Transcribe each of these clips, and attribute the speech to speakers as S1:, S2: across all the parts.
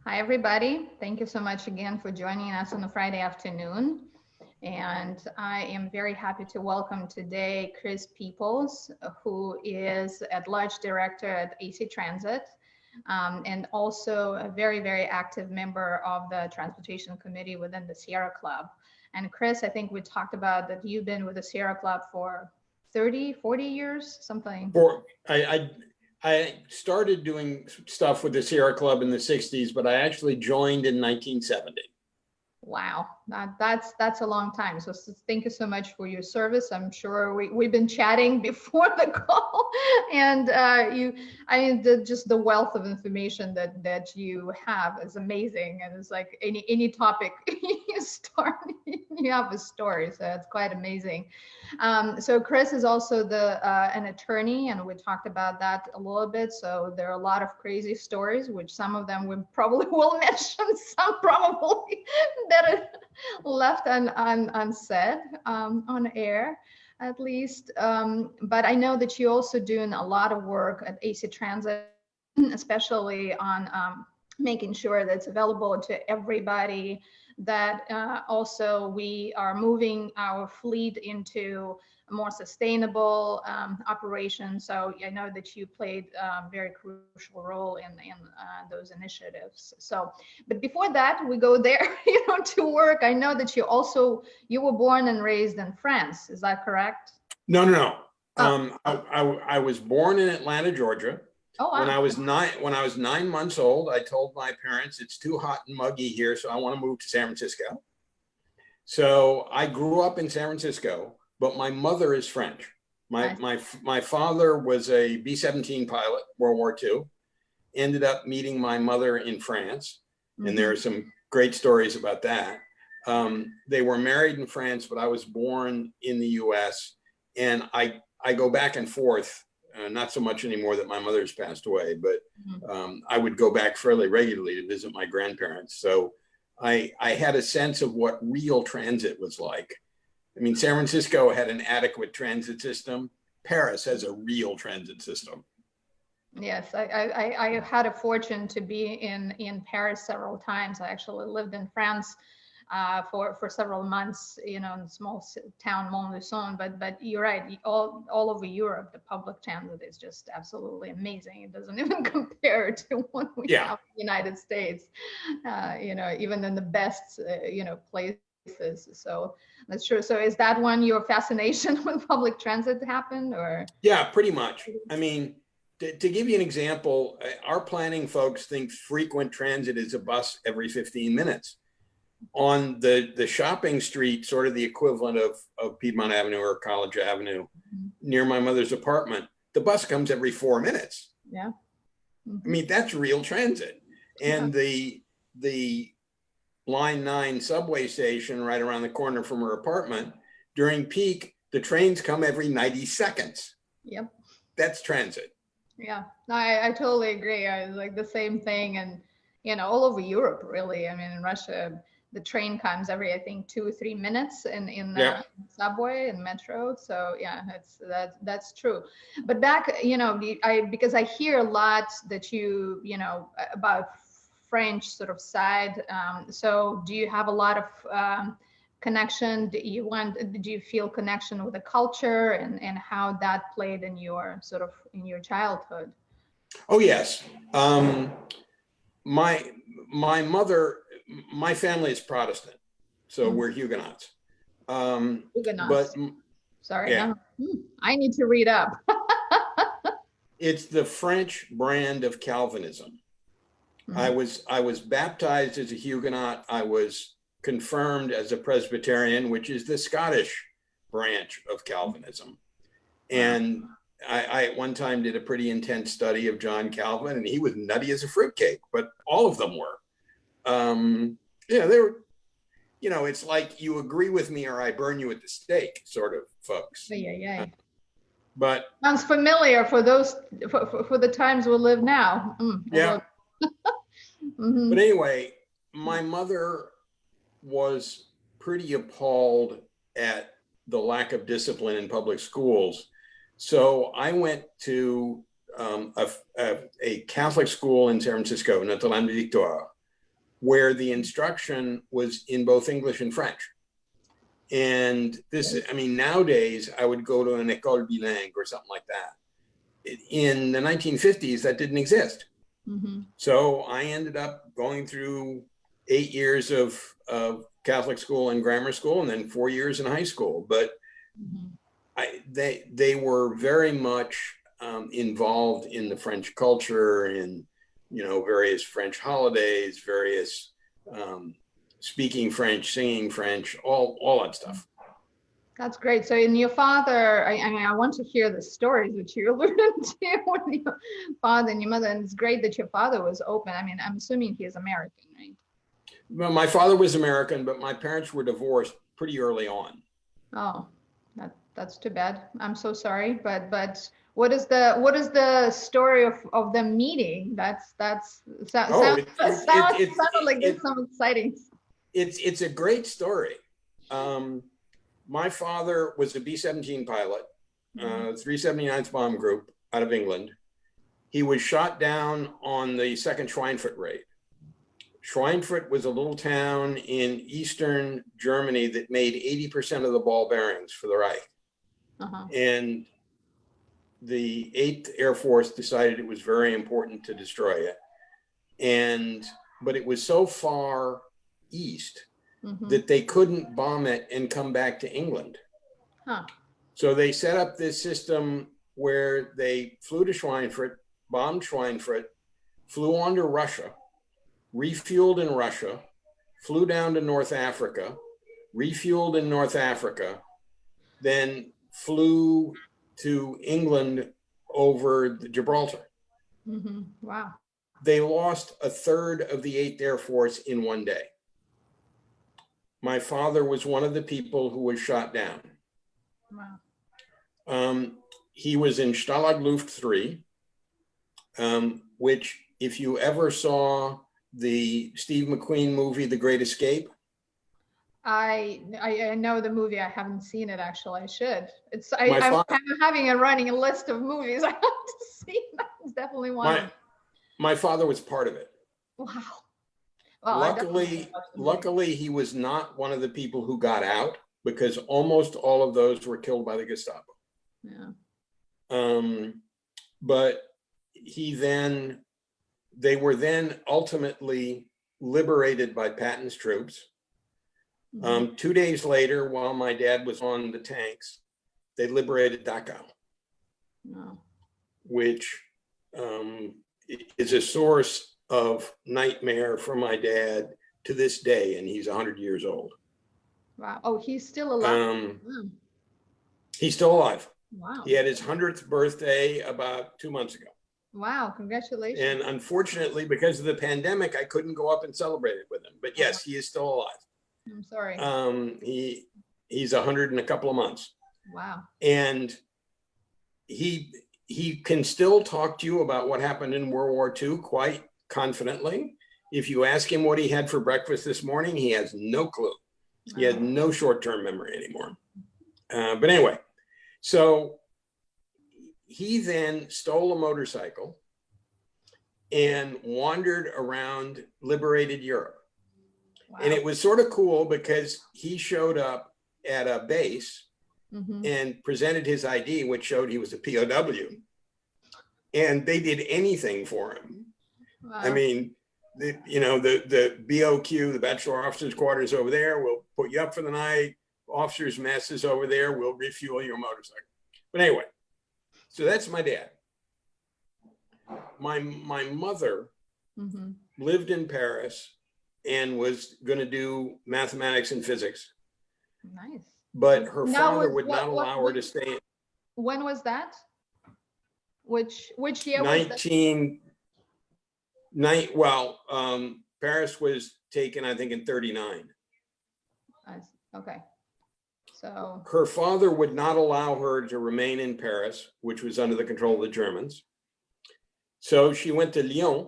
S1: Hi, everybody. Thank you so much again for joining us on a Friday afternoon. And I am very happy to welcome today Chris Peeples, who is at-large director at AC Transit, and also a very, very active member of the Transportation Committee within the Sierra Club. And Chris, I think we talked about that you've been with the Sierra Club for 30, 40 years, something.
S2: I started doing stuff with the Sierra Club in the 60s, but I actually joined in 1970.
S1: Wow, that's a long time. So thank you so much for your service. I'm sure we've been chatting before the call, and just the wealth of information that you have is amazing. And it's like any topic you start, you have a story. So it's quite amazing. So Chris is also an attorney, and we talked about that a little bit. So there are a lot of crazy stories, which some of them we probably will mention, some probably that are left unsaid on air, at least. But I know that you're also doing a lot of work at AC Transit, especially on making sure that it's available to everybody, that also we are moving our fleet into a more sustainable operation. So I know that you played a very crucial role in those initiatives. So, but before that, we go there, to work. I know that you were born and raised in France. Is that correct?
S2: No. Oh. I was born in Atlanta, Georgia.
S1: Oh, wow.
S2: When I was 9 months old, I told my parents it's too hot and muggy here, so I want to move to San Francisco. So I grew up in San Francisco, but my mother is French. My father was a B-17 pilot, World War II. Ended up meeting my mother in France, and there are some great stories about that. They were married in France, but I was born in the U.S. and I go back and forth. Not so much anymore that my mother's passed away, but I would go back fairly regularly to visit my grandparents. So I had a sense of what real transit was like. I mean, San Francisco had an adequate transit system. Paris has a real transit system.
S1: Yes, I had a fortune to be in Paris several times. I actually lived in France for several months, in a small town, Montluçon. But you're right, all over Europe, the public transit is just absolutely amazing. It doesn't even compare to what we have in the United States, even in the best, places. So that's true. So is that when your fascination with public transit happened, or? Yeah,
S2: pretty much. I mean, to give you an example, our planning folks think frequent transit is a bus every 15 minutes. On the shopping street, sort of the equivalent of Piedmont Avenue or College Avenue, near my mother's apartment, the bus comes every 4 minutes.
S1: Yeah.
S2: I mean, that's real transit. And the Line 9 subway station right around the corner from her apartment, during peak, the trains come every 90 seconds.
S1: Yep.
S2: That's transit.
S1: Yeah, no, I totally agree. I was like the same thing. And, all over Europe, really. I mean, in Russia, the train comes every, I think, 2 or 3 minutes in the subway and metro. So yeah, that's true. But back, because I hear a lot that about French sort of side. So do you have a lot of connection? Do you feel connection with the culture and how that played in your childhood?
S2: Oh yes. My mother, my family is Protestant, so we're Huguenots.
S1: Huguenots.
S2: But
S1: sorry, yeah. I need to read up.
S2: It's the French brand of Calvinism. I was baptized as a Huguenot. I was confirmed as a Presbyterian, which is the Scottish branch of Calvinism. And I at one time did a pretty intense study of John Calvin, and he was nutty as a fruitcake, but all of them were. They were, it's like you agree with me or I burn you at the stake sort of folks.
S1: Yeah.
S2: But
S1: sounds familiar for the times we live now.
S2: Yeah. But anyway, my mother was pretty appalled at the lack of discipline in public schools. So I went to a Catholic school in San Francisco, Notre-Dame de Victoire, where the instruction was in both English and French. And this, I mean, nowadays I would go to an école bilingue or something like that. In the 1950s, that didn't exist.
S1: Mm-hmm.
S2: So I ended up going through 8 years of Catholic school and grammar school, and then 4 years in high school. But they were very much involved in the French culture, in various French holidays, various speaking French, singing French, all that stuff.
S1: That's great. So, in your father, I want to hear the stories that you alluded to with your father and your mother, and it's great that your father was open. I mean, I'm assuming he is American, right?
S2: Well, my father was American, but my parents were divorced pretty early on.
S1: Oh, that's too bad. I'm so sorry, but what is the story of them meeting? Sounded like there's some exciting.
S2: It's a great story. My father was a B-17 pilot, 379th Bomb Group out of England. He was shot down on the second Schweinfurt raid. Schweinfurt was a little town in eastern Germany that made 80% of the ball bearings for the Reich. And the 8th Air Force decided it was very important to destroy it. But it was so far east that they couldn't bomb it and come back to England. So they set up this system where they flew to Schweinfurt, bombed Schweinfurt, flew on to Russia, refueled in Russia, flew down to North Africa, refueled in North Africa, then flew to England over Gibraltar.
S1: Wow.
S2: They lost a third of the 8th Air Force in one day. My father was one of the people who was shot down.
S1: Wow.
S2: He was in Stalag Luft 3, which, if you ever saw the Steve McQueen movie, The Great Escape.
S1: I know the movie. I haven't seen it, actually. I should. I'm having a running list of movies I have to see. That's definitely one.
S2: My father was part of it.
S1: Wow. Well,
S2: luckily, he was not one of the people who got out, because almost all of those were killed by the Gestapo.
S1: Yeah.
S2: But they were then ultimately liberated by Patton's troops. 2 days later, while my dad was on the tanks, they liberated Dachau, which is a source of nightmare for my dad to this day, and he's 100 years old.
S1: Wow. Oh, he's still alive.
S2: He's still alive.
S1: Wow.
S2: He had his 100th birthday about 2 months ago.
S1: Wow, congratulations.
S2: And unfortunately, because of the pandemic, I couldn't go up and celebrate it with him. But yes, he is still alive.
S1: I'm sorry.
S2: He's 100 in a couple of months.
S1: Wow.
S2: And he can still talk to you about what happened in World War II quite confidently. If you ask him what he had for breakfast this morning, he has no clue. He has no short-term memory anymore. But anyway, so he then stole a motorcycle and wandered around liberated Europe. Wow. And it was sort of cool because he showed up at a base and presented his ID, which showed he was a POW. And they did anything for him. Wow. I mean, the BOQ, the Bachelor Officers Quarters over there, will put you up for the night. Officers' mess is over there. We'll refuel your motorcycle. But anyway, so that's my dad. My mother lived in Paris and was going to do mathematics and physics.
S1: Nice.
S2: But her father would not allow her to stay.
S1: When was that? Which year was that?
S2: Paris was taken, I think, in 39.
S1: Okay. So
S2: her father would not allow her to remain in Paris, which was under the control of the Germans. So she went to Lyon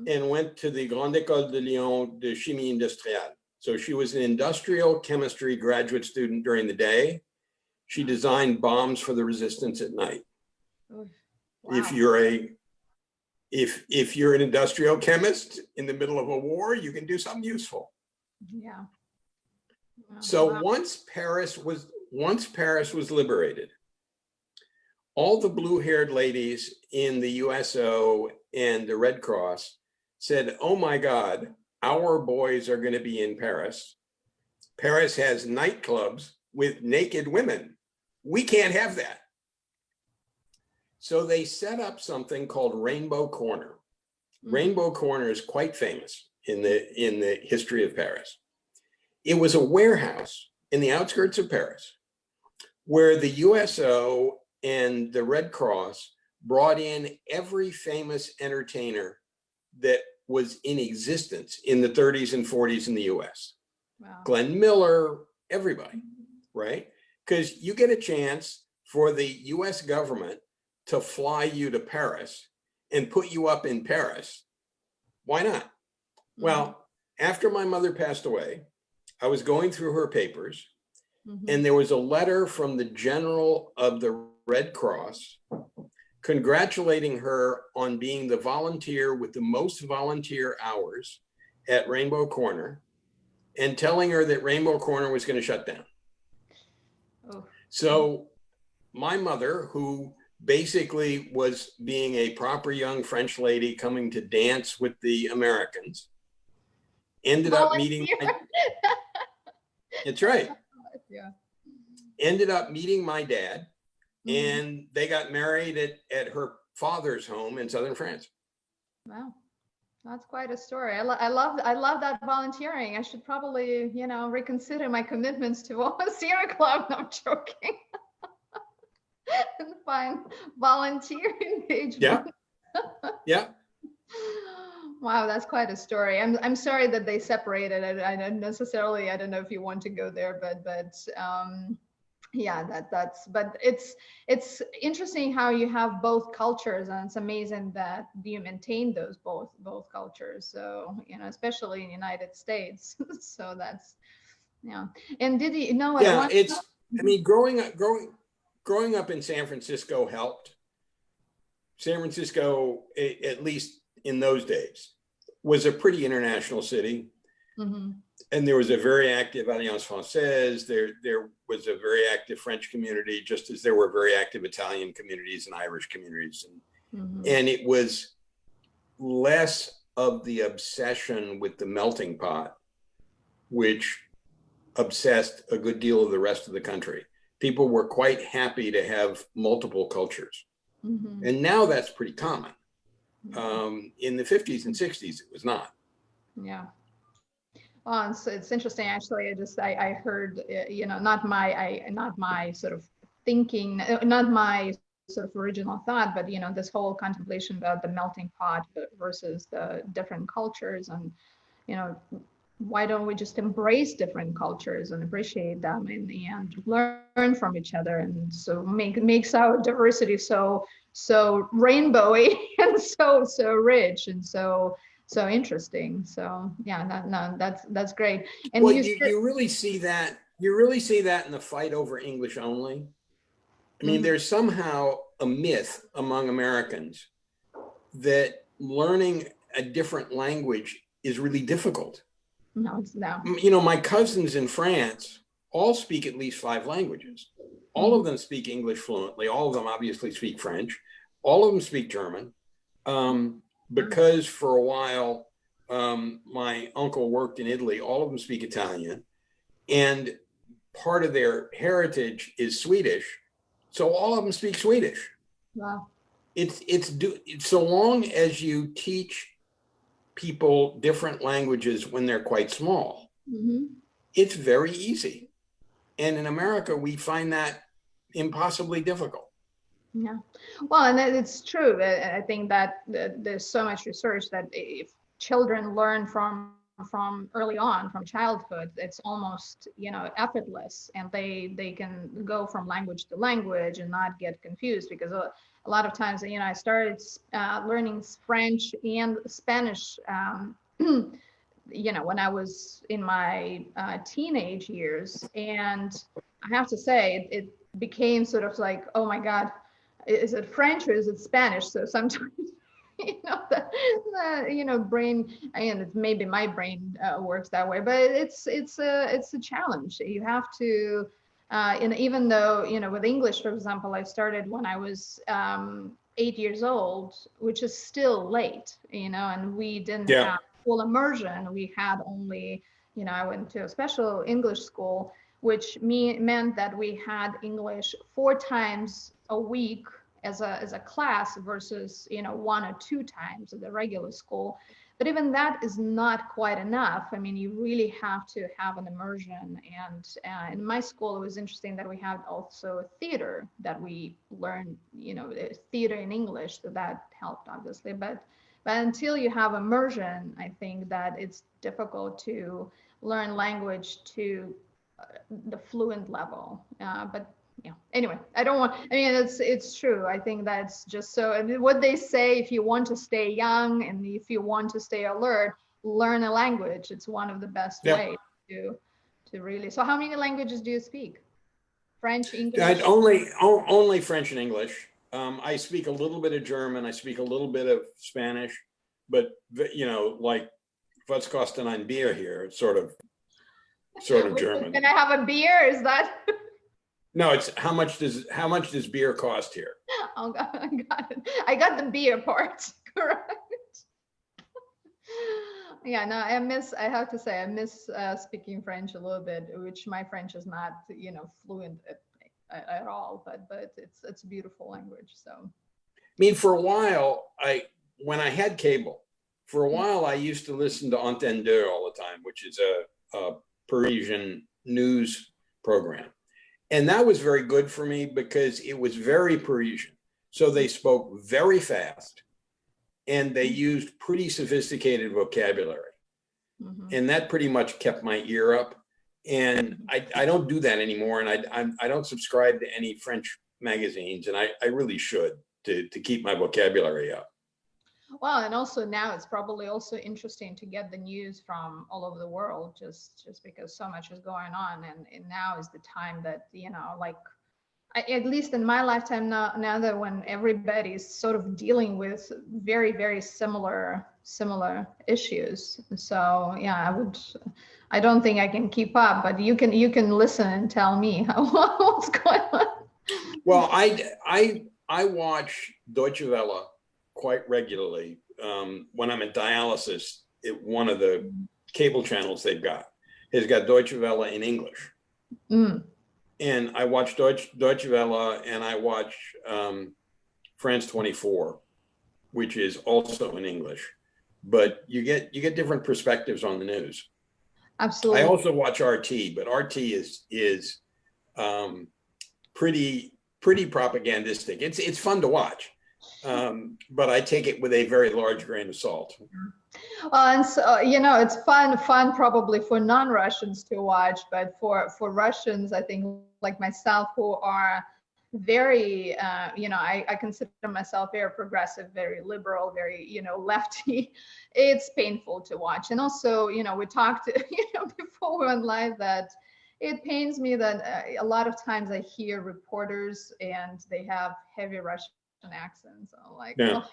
S2: and went to the Grande École de Lyon de Chimie Industrielle. So she was an industrial chemistry graduate student during the day. She designed bombs for the resistance at night. Wow. If you're if you're an industrial chemist in the middle of a war, you can do something useful.
S1: Yeah.
S2: So
S1: Wow.
S2: once Paris was liberated, all the blue-haired ladies in the USO and the Red Cross said, oh my God, our boys are going to be in Paris. Paris has nightclubs with naked women. We can't have that. So they set up something called Rainbow Corner. Rainbow Corner is quite famous in the history of Paris. It was a warehouse in the outskirts of Paris where the USO and the Red Cross brought in every famous entertainer that was in existence in the 30s and 40s in the US.
S1: Wow.
S2: Glenn Miller, everybody, right? Because you get a chance for the US government to fly you to Paris and put you up in Paris. Why not? Well, after my mother passed away, I was going through her papers, and there was a letter from the general of the Red Cross congratulating her on being the volunteer with the most volunteer hours at Rainbow Corner and telling her that Rainbow Corner was going to shut down.
S1: Oh.
S2: So my mother, who basically was being a proper young French lady coming to dance with the Americans, ended up meeting that's right.
S1: Yeah.
S2: Ended up meeting my dad, and they got married at her father's home in southern France.
S1: Wow, that's quite a story. I love that volunteering. I should probably, reconsider my commitments to volunteer club. No, I'm joking. And find volunteer engagement.
S2: Yeah.
S1: Wow, that's quite a story. I'm sorry that they separated. I don't necessarily. I don't know if you want to go there, but yeah, but it's interesting how you have both cultures, and it's amazing that you maintain those both cultures. So especially in the United States. So that's And did you know?
S2: Yeah, I mean, growing up in San Francisco helped. San Francisco, at least in those days, was a pretty international city. And there was a very active Alliance Française. There was a very active French community, just as there were very active Italian communities and Irish communities. And it was less of the obsession with the melting pot, which obsessed a good deal of the rest of the country. People were quite happy to have multiple cultures. And now that's pretty common. In the 50s and 60s, it was not.
S1: Yeah. Well, it's interesting. Actually, I heard, not my sort of thinking, not my sort of original thought, but this whole contemplation about the melting pot versus the different cultures, and why don't we just embrace different cultures and appreciate them and learn from each other, and so makes our diversity so rainbowy and so rich and so interesting. So yeah, that's great. And
S2: well, you really see that in the fight over English only. I mean, there's somehow a myth among Americans that learning a different language is really difficult.
S1: No, it's no.
S2: My cousins in France all speak at least 5 languages. All of them speak English fluently. All of them obviously speak French. All of them speak German. Because for a while, my uncle worked in Italy, all of them speak Italian. And part of their heritage is Swedish. So all of them speak Swedish.
S1: Wow.
S2: It's so long as you teach people different languages when they're quite small, it's very easy. And in America, we find that impossibly difficult.
S1: Yeah, well, and it's true. I think that there's so much research that if children learn from early on, from childhood, it's almost effortless, and they can go from language to language and not get confused, because a lot of times I started learning French and Spanish when I was in my teenage years, and I have to say it became sort of like, oh my God, is it French or is it Spanish? So sometimes brain, and maybe my brain works that way, but it's a challenge. You have to, and even though, with English, for example, I started when I was 8 years old, which is still late, and we didn't have full immersion. We had only, I went to a special English school, which meant that we had English 4 times a week as a class versus 1 or 2 times at the regular school. But even that is not quite enough. I mean, you really have to have an immersion. And in my school, it was interesting that we had also theater that we learned, theater in English, so that helped obviously. But until you have immersion, I think that it's difficult to learn language to the fluent level. But anyway, it's true. I think that's just so, and what they say, if you want to stay young and if you want to stay alert, learn a language. It's one of the best ways to really. So how many languages do you speak? French, English?
S2: Only French and English. I speak a little bit of German. I speak a little bit of Spanish, but like was kostet ein Bier here? It's sort of German.
S1: Can I have a beer? Is that?
S2: No, it's how much does beer cost here?
S1: Oh, God, I got it. I got the beer part correct. Yeah, no, I have to say, I miss speaking French a little bit, which my French is not, fluent at all, but it's a beautiful language. So,
S2: I mean, for a while, when I had cable, for a while, I used to listen to Antenne 2 all the time, which is a Parisian news program. And that was very good for me because it was very Parisian. So they spoke very fast and they used pretty sophisticated vocabulary. Mm-hmm. And that pretty much kept my ear up. And I don't do that anymore. And I don't subscribe to any French magazines. And I really should to keep my vocabulary up.
S1: Well, and also now it's probably also interesting to get the news from all over the world, just because so much is going on, and now is the time that at least in my lifetime now that when everybody's sort of dealing with very, very similar issues. So yeah, I don't think I can keep up, but you can listen and tell me what's going on.
S2: Well, I watch Deutsche Welle quite regularly when I'm in dialysis. One of the cable channels they've got has got Deutsche Welle in English. And I watch Deutsche Welle, and I watch France 24, which is also in English. But you get different perspectives on the news.
S1: Absolutely.
S2: I also watch RT, but RT is pretty propagandistic. It's fun to watch. But I take it with a very large grain of salt.
S1: Well, and so, it's fun probably for non-Russians to watch, but for Russians, I think like myself, who are very, I consider myself very progressive, very liberal, very, lefty. It's painful to watch. And also, we talked, before we went live that it pains me that a lot of times I hear reporters and they have heavy Russian accents. I'm like, oh.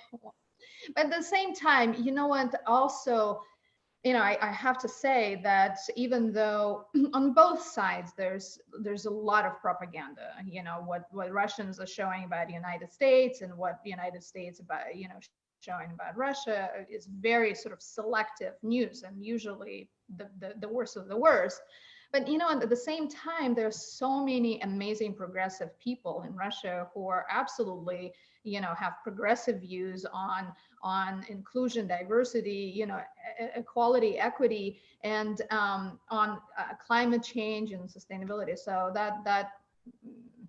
S1: But at the same time, what also, I have to say that even though on both sides there's a lot of propaganda, what Russians are showing about the United States and what the United States about showing about Russia is very sort of selective news, and usually the worst of the worst. But at the same time, there's so many amazing progressive people in Russia who are absolutely, have progressive views on inclusion, diversity, equality, equity, and on climate change and sustainability. So that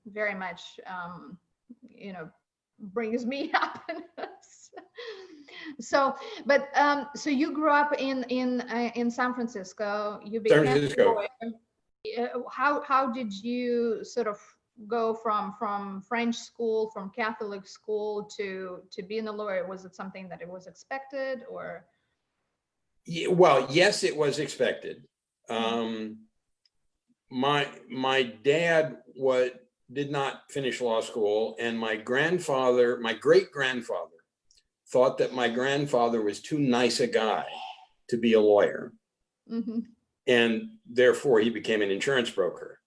S1: very much, brings me happiness. So, but so you grew up in San Francisco. You became a lawyer. How did you sort of go from French school, from Catholic school to being a lawyer? Was it something that it was expected, or?
S2: Yeah, well, yes, it was expected. My dad did not finish law school, and my great grandfather thought that my grandfather was too nice a guy to be a lawyer.
S1: Mm-hmm.
S2: And therefore he became an insurance broker.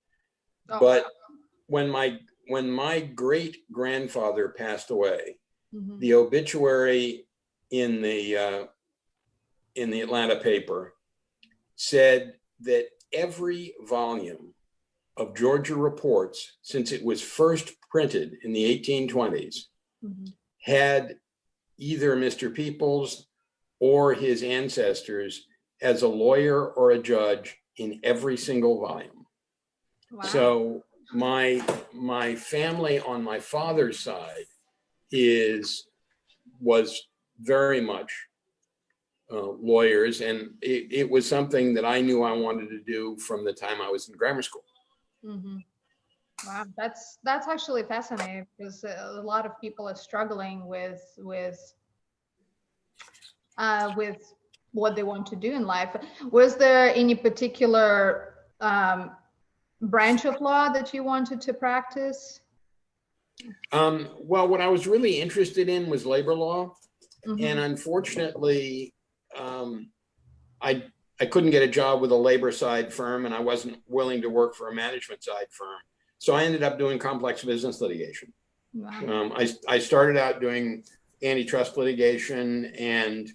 S1: Oh,
S2: But
S1: wow.
S2: when my great grandfather passed away,
S1: Mm-hmm.
S2: the obituary in the Atlanta paper said that every volume of Georgia Reports, since it was first printed in the 1820s,
S1: Mm-hmm.
S2: had either Mr. Peeples or his ancestors as a lawyer or a judge in every single volume.
S1: Wow.
S2: So my family on my father's side was very much lawyers, and it was something that I knew I wanted to do from the time I was in grammar school.
S1: Mm-hmm. Wow, that's actually fascinating, because a lot of people are struggling with what they want to do in life. Was there any particular branch of law that you wanted to practice?
S2: Well, what I was really interested in was labor law.
S1: Mm-hmm.
S2: And unfortunately, I couldn't get a job with a labor side firm, and I wasn't willing to work for a management side firm. So I ended up doing complex business litigation.
S1: Wow.
S2: I started out doing antitrust litigation, and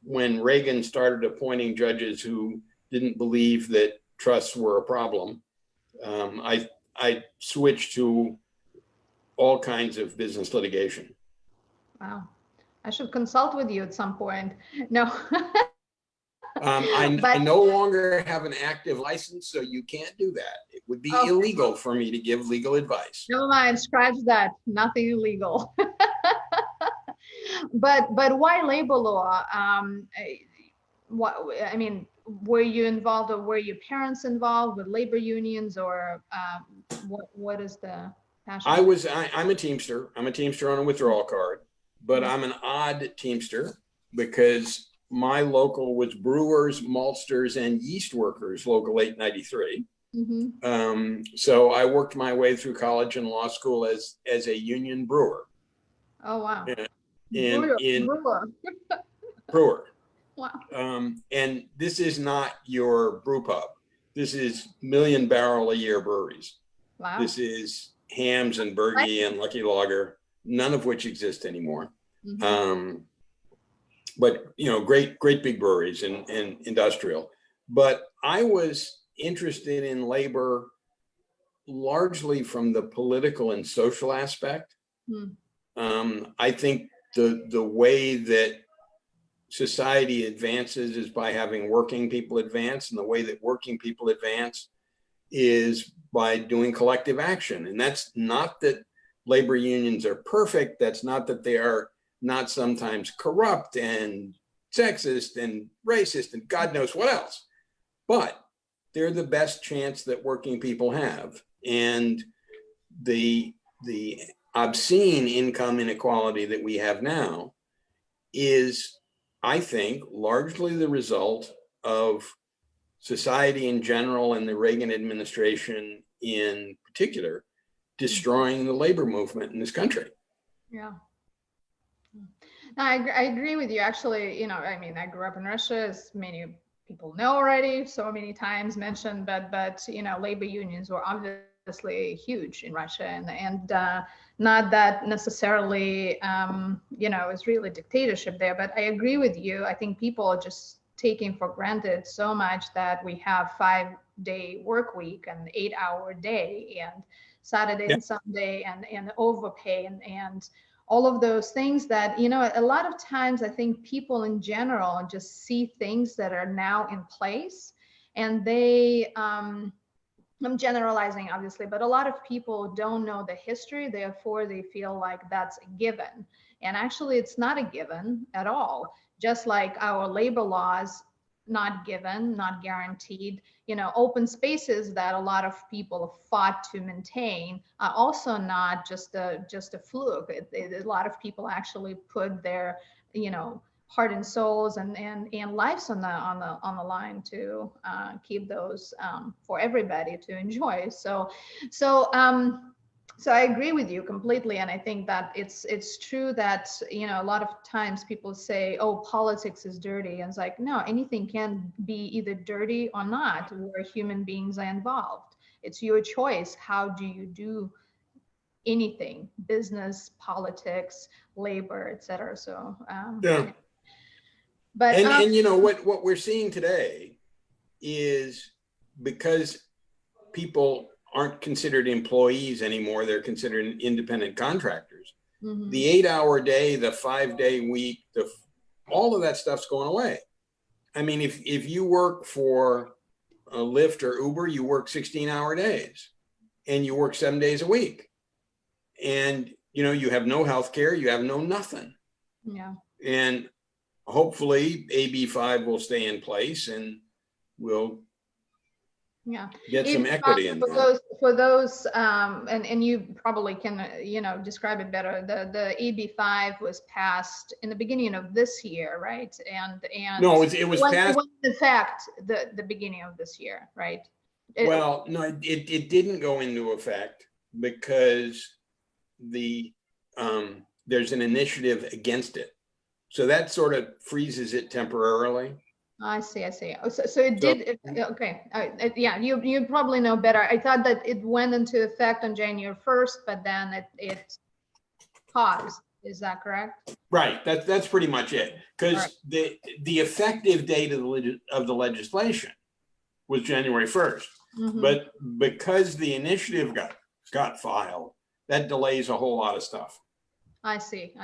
S2: when Reagan started appointing judges who didn't believe that trusts were a problem, I switched to all kinds of business litigation.
S1: Wow. I should consult with you at some point. No.
S2: I no longer have an active license, so you can't do that. It would be illegal for me to give legal advice.
S1: Never mind, scratch that. Nothing illegal. But why labor law? I mean, were you involved, or were your parents involved with labor unions, or what is the passion?
S2: I'm a Teamster. I'm a Teamster on a withdrawal card, but I'm an odd Teamster because my local was brewers, maltsters, and yeast workers, local 893. Mm-hmm. So I worked my way through college and law school as a union brewer.
S1: Oh, wow.
S2: Brewer.
S1: Wow.
S2: And this is not your brew pub. This is million barrel a year breweries.
S1: Wow.
S2: This is Hams and Bergie and Lucky Lager, none of which exist anymore. Mm-hmm. But great big breweries and industrial. But I was interested in labor largely from the political and social aspect. I think the way that society advances is by having working people advance, and the way that working people advance is by doing collective action. And that's not that labor unions are perfect. That's not that they are not sometimes corrupt and sexist and racist and God knows what else, but they're the best chance that working people have. And the obscene income inequality that we have now is, I think, largely the result of society in general and the Reagan administration in particular destroying the labor movement in this country.
S1: Yeah. I agree with you. Actually, I mean, I grew up in Russia, as many people know already, so many times mentioned, but labor unions were obviously huge in Russia, and not that necessarily, it's really dictatorship there. But I agree with you. I think people are just taking for granted so much that we have 5-day work week and 8-hour day and Saturday and Sunday and overpay and all of those things that, a lot of times I think people in general just see things that are now in place, and they, I'm generalizing obviously, but a lot of people don't know the history, therefore they feel like that's a given. And actually it's not a given at all. Just like our labor laws, not given, not guaranteed. Open spaces that a lot of people have fought to maintain are also not just a fluke. A lot of people actually put their, heart and souls and lives on the line to keep those for everybody to enjoy. So So I agree with you completely, and I think that it's true that, you know, a lot of times people say, "Oh, politics is dirty," and it's like, no, anything can be either dirty or not, where human beings are involved. It's your choice. How do you do anything? Business, politics, labor, etc. So,
S2: Yeah.
S1: but
S2: And you know what we're seeing today is, because people aren't considered employees anymore, they're considered independent contractors.
S1: mhm.
S2: The 8-hour day, the 5-day week, all of that stuff's going away. I mean, if you work for a Lyft or Uber, you work 16-hour days and you work 7 days a week. And, you know, you have no health care, you have no nothing.
S1: Yeah.
S2: And hopefully AB5 will stay in place and we'll get some equity in that.
S1: For those, and you probably can, you know, describe it better. The EB5 was passed in the beginning of this year, right? And
S2: No, it was passed.
S1: It was in fact the beginning of this year, right?
S2: Well, no, it didn't go into effect because there's an initiative against it. So that sort of freezes it temporarily.
S1: I see. So it did. Okay. Yeah, you probably know better. I thought that it went into effect on January 1st, but then it paused. Is that correct?
S2: Right. That's pretty much it. Because the effective date of the legislation was January 1st. Mm-hmm. But because the initiative got filed, that delays a whole lot of stuff.
S1: I see.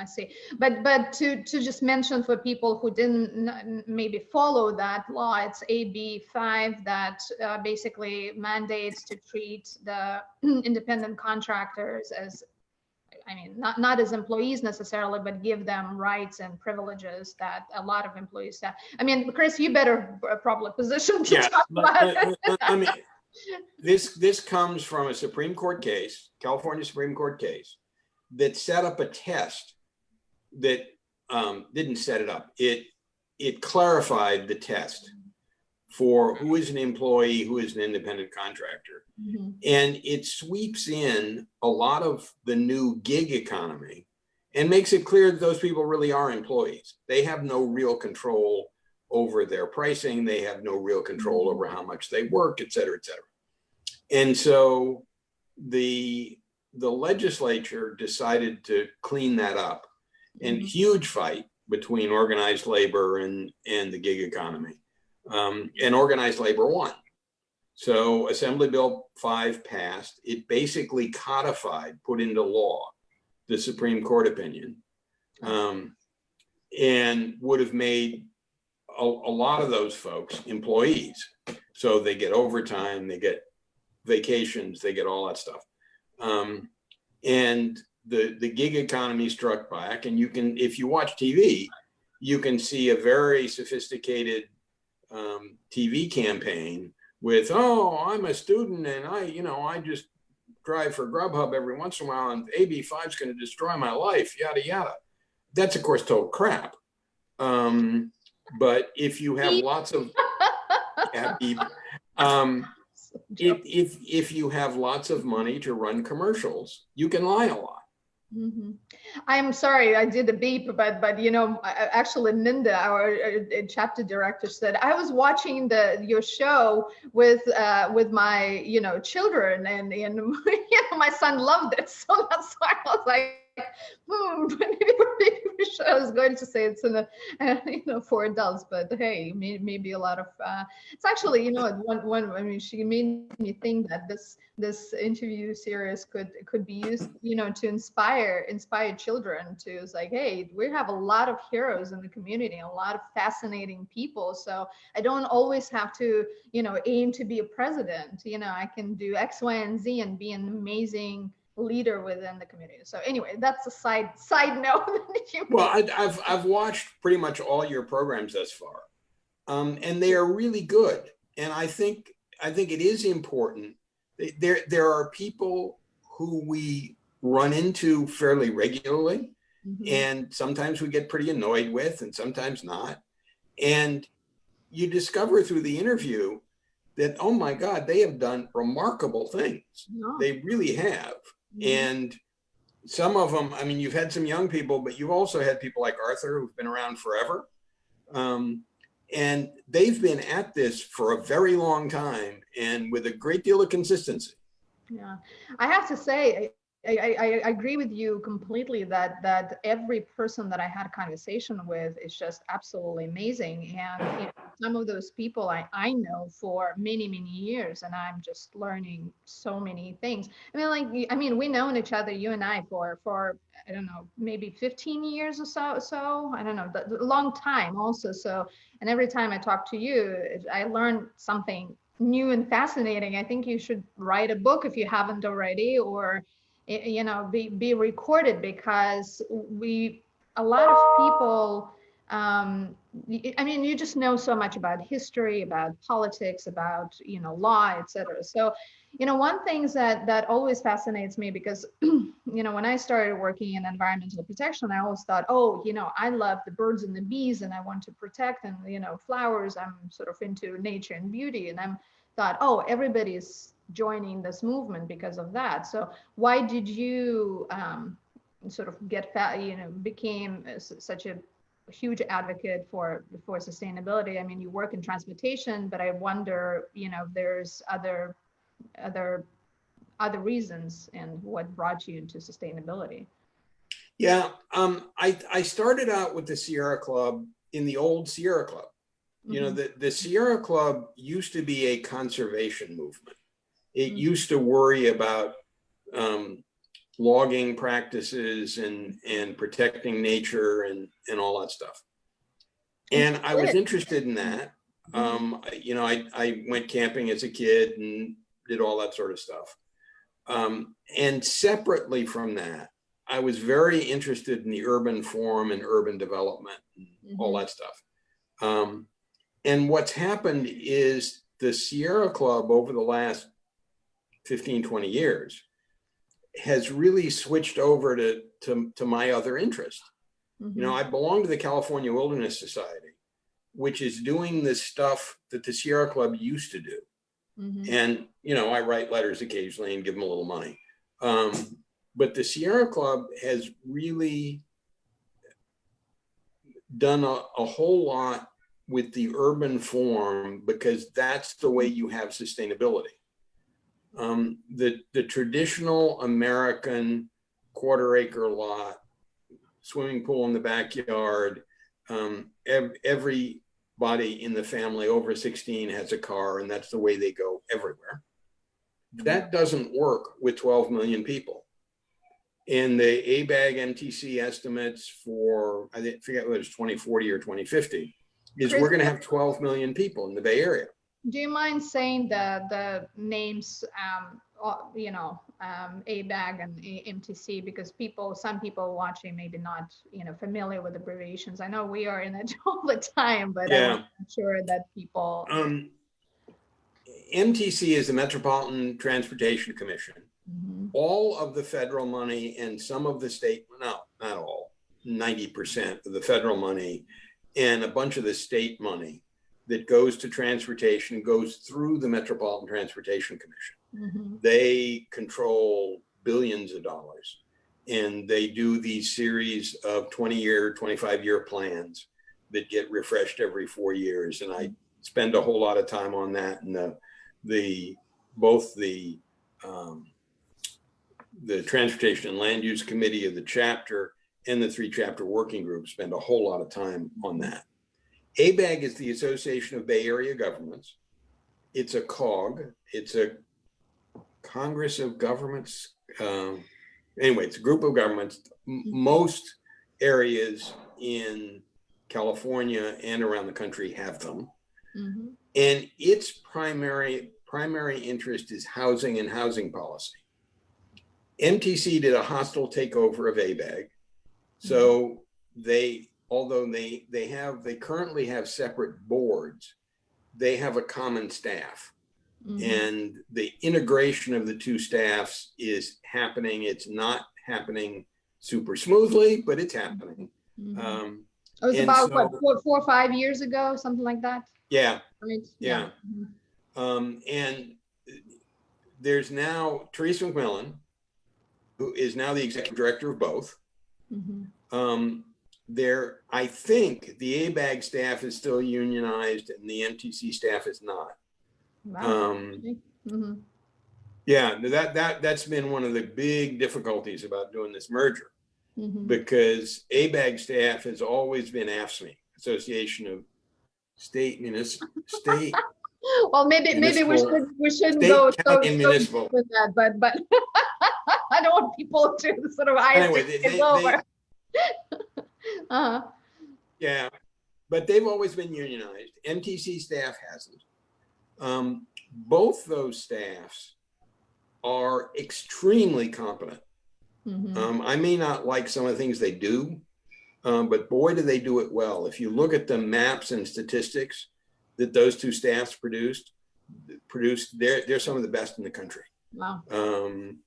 S1: But to just mention for people who didn't maybe follow that law, it's AB5 that basically mandates to treat the independent contractors as, I mean, not as employees necessarily, but give them rights and privileges that a lot of employees have. I mean, Chris, you better probably position to talk about it.
S2: I mean, this comes from a Supreme Court case, California Supreme Court case, that set up a test that didn't set it up. It clarified the test for who is an employee, who is an independent contractor. Mm-hmm. And it sweeps in a lot of the new gig economy and makes it clear that those people really are employees. They have no real control over their pricing. They have no real control over how much they work, et cetera, et cetera. And so the legislature decided to clean that up, and huge fight between organized labor and the gig economy, and organized labor won. So Assembly Bill 5 passed. It basically codified, put into law, the Supreme Court opinion, and would have made a lot of those folks employees. So they get overtime, they get vacations, they get all that stuff. And the gig economy struck back, and you can, if you watch TV, you can see a very sophisticated TV campaign with, oh, I'm a student and I just drive for Grubhub every once in a while, and AB5 is going to destroy my life, yada, yada. That's, of course, total crap. But if you have lots of, if you have lots of money to run commercials, you can lie a lot.
S1: Mm-hmm. I'm sorry, I did a beep, but you know, actually, Linda, our chapter director, said I was watching your show with my children, and my son loved it, so that's why I was like, maybe I was going to say it's in the for adults, but hey, maybe a lot of it's actually one. I mean, she made me think that this interview series could be used to inspire children to, it's like, hey, we have a lot of heroes in the community, a lot of fascinating people, so I don't always have to aim to be a president. I can do X, Y, and Z and be an amazing leader within the community. So anyway, that's a side note.
S2: Well, I've watched pretty much all your programs thus far, and they are really good. And I think it is important. There are people who we run into fairly regularly, and sometimes we get pretty annoyed with, and sometimes not. And you discover through the interview that, oh my God, they have done remarkable things. No. They really have. And some of them, I mean, you've had some young people, but you've also had people like Arthur who've been around forever. And they've been at this for a very long time and with a great deal of consistency.
S1: Yeah, I have to say, I agree with you completely that every person that I had a conversation with is just absolutely amazing. And you know, some of those people I know for many, many years, and I'm just learning so many things. I mean, like, I mean, we known each other, you and I, for I don't know, maybe 15 years or so. I don't know, a long time also. So, and every time I talk to you, I learn something new and fascinating. I think you should write a book if you haven't already, or you know, be recorded, because a lot of people, I mean, you just know so much about history, about politics, about, you know, law, etc. So, you know, one thing that always fascinates me, because you know, when I started working in environmental protection, I always thought, oh, you know, I love the birds and the bees and I want to protect, and you know, flowers, I'm sort of into nature and beauty, and I'm thought, oh, everybody's joining this movement because of that. So why did you sort of became such a huge advocate for sustainability? I mean, you work in transportation, but I wonder, you know, there's other reasons, and what brought you into sustainability?
S2: Yeah, I started out with the Sierra Club in the old Sierra Club. You know, the Sierra Club used to be a conservation movement. It used to worry about logging practices and protecting nature and all that stuff. And I was interested in that. You know, I went camping as a kid and did all that sort of stuff. And separately from that, I was very interested in the urban form and urban development, and all that stuff. And what's happened is the Sierra Club over the last 15, 20 years has really switched over to my other interest. You know, I belong to the California Wilderness Society, which is doing this stuff that the Sierra Club used to do. And, you know, I write letters occasionally and give them a little money. But the Sierra Club has really done a whole lot with the urban form, because that's the way you have sustainability. The traditional American quarter-acre lot, swimming pool in the backyard, everybody in the family over 16 has a car, and that's the way they go everywhere. That doesn't work with 12 million people. And the ABAG MTC estimates for, I forget whether it's 2040 or 2050, is Chris, we're going to have 12 million people in the Bay Area.
S1: Do you mind saying the names, you know, ABAG and MTC, because some people watching maybe not, you know, familiar with abbreviations. I know we are in it all the time, but yeah. I'm sure that people.
S2: MTC is the Metropolitan Transportation Commission. All of the federal money and some of the state, no, not all, 90% of the federal money and a bunch of the state money that goes to transportation goes through the Metropolitan Transportation Commission. They control billions of dollars, and they do these series of 20-year, 25-year plans that get refreshed every 4 years. And I spend a whole lot of time on that. And both the Transportation and Land Use Committee of the chapter and the 3-chapter working group spend a whole lot of time on that. ABAG is the Association of Bay Area Governments. It's a COG. It's a Congress of Governments. Anyway, it's a group of governments. Most areas in California and around the country have them. And its primary interest is housing and housing policy. MTC did a hostile takeover of ABAG. So although they currently have separate boards, they have a common staff. And the integration of the two staffs is happening. It's not happening super smoothly, but it's happening.
S1: It was about what, 4 or 5 years ago, something like that?
S2: Yeah.
S1: Right?
S2: Yeah. And there's now Teresa McMillan, who is now the executive director of both.
S1: Mm-hmm.
S2: I think the ABAG staff is still unionized and the MTC staff is not.
S1: Wow. Mm-hmm.
S2: Yeah, that's been one of the big difficulties about doing this merger,
S1: Mm-hmm.
S2: because ABAG staff has always been AFSCME, Association of State State.
S1: Well, maybe we shouldn't
S2: State,
S1: go
S2: county, and municipal.
S1: deep with that, but I don't want people to sort of
S2: Anyway,
S1: it's over.
S2: Yeah, but they've always been unionized. MTC staff hasn't. Both those staffs are extremely competent.
S1: Mm-hmm.
S2: I may not like some of the things they do, but boy, do they do it well. If you look at the maps and statistics that those two staffs produced, they're some of the best in the country.
S1: Wow.
S2: And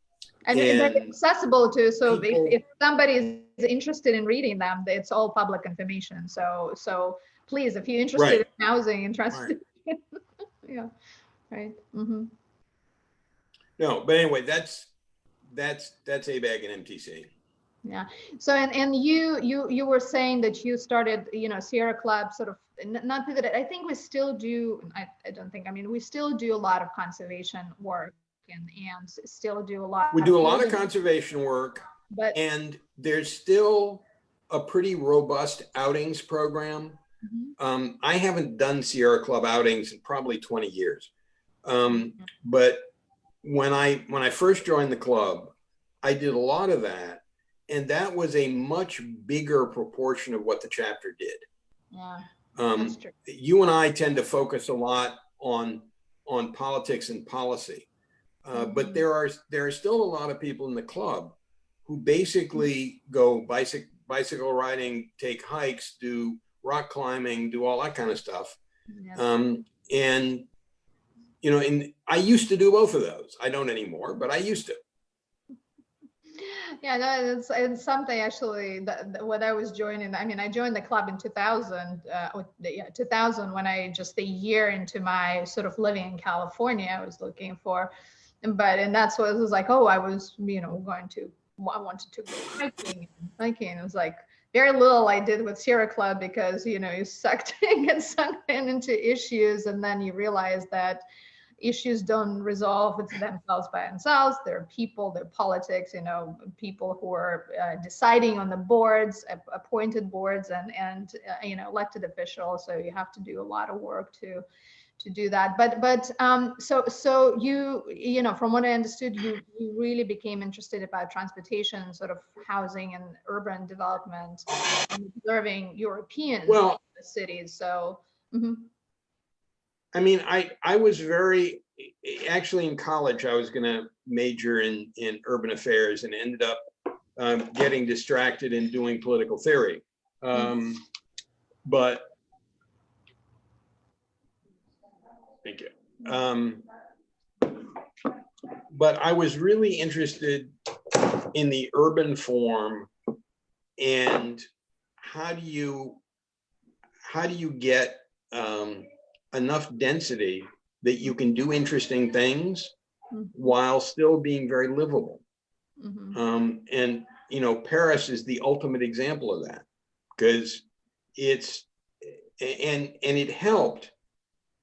S1: they're accessible too. So
S2: people,
S1: if somebody is interested in reading them, it's all public information. So please, if you're interested
S2: right.
S1: in housing, interested, right. Yeah, right. Mm-hmm.
S2: No, but anyway, that's ABAG and MTC.
S1: Yeah. So and you were saying that you started, Sierra Club sort of not pivoted. I think we still do. I don't think. I mean, we still do a lot of conservation work and still do a lot.
S2: We do a lot of conservation work, and there's still a pretty robust outings program. Mm-hmm. I haven't done Sierra Club outings in probably 20 years, but when I first joined the club, I did a lot of that, and that was a much bigger proportion of what the chapter did.
S1: Yeah, that's true.
S2: You and I tend to focus a lot on politics and policy, but there are still a lot of people in the club who basically go bicycle riding, take hikes, do rock climbing, do all that kind of stuff. Yeah. And I used to do both of those. I don't anymore, but I used to.
S1: Yeah, no, it's something actually that when I was joining. I mean, I joined the club in 2000. 2000 when I just a year into my sort of living in California, I was looking for, and that's what it was like. Oh, I was I wanted to go hiking. It was like very little I did with Sierra Club because you get sucked into issues, and then you realize that issues don't resolve themselves by themselves. There are people, there are politics, people who are deciding on the boards, appointed boards, and elected officials. So you have to do a lot of work to do that. But so you from what I understood, you really became interested about transportation, sort of housing and urban development, and observing European cities. So. Mm-hmm.
S2: I mean, I was actually in college, I was going to major in urban affairs and ended up getting distracted in doing political theory. But thank you. But I was really interested in the urban form and how do you get enough density that you can do interesting things while still being very livable. Mm-hmm. And Paris is the ultimate example of that, because it helped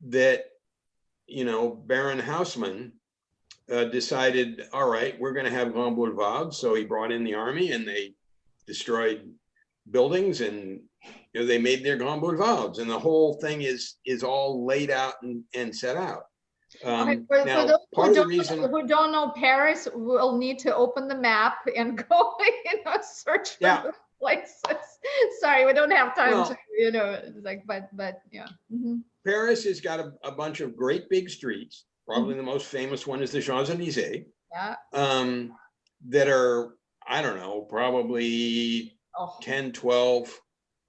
S2: that Baron Haussmann decided, all right, we're going to have Grand Boulevard. So he brought in the army and they destroyed buildings and they made their Grand Boulevards, and the whole thing is all laid out and set out.
S1: For those who don't know Paris, we'll need to open the map and go search for the places. Sorry, we don't have time to but yeah. Mm-hmm.
S2: Paris has got a bunch of great big streets. Probably the most famous one is the Champs-Élysées. Yeah. That are, I don't know, probably 10, 12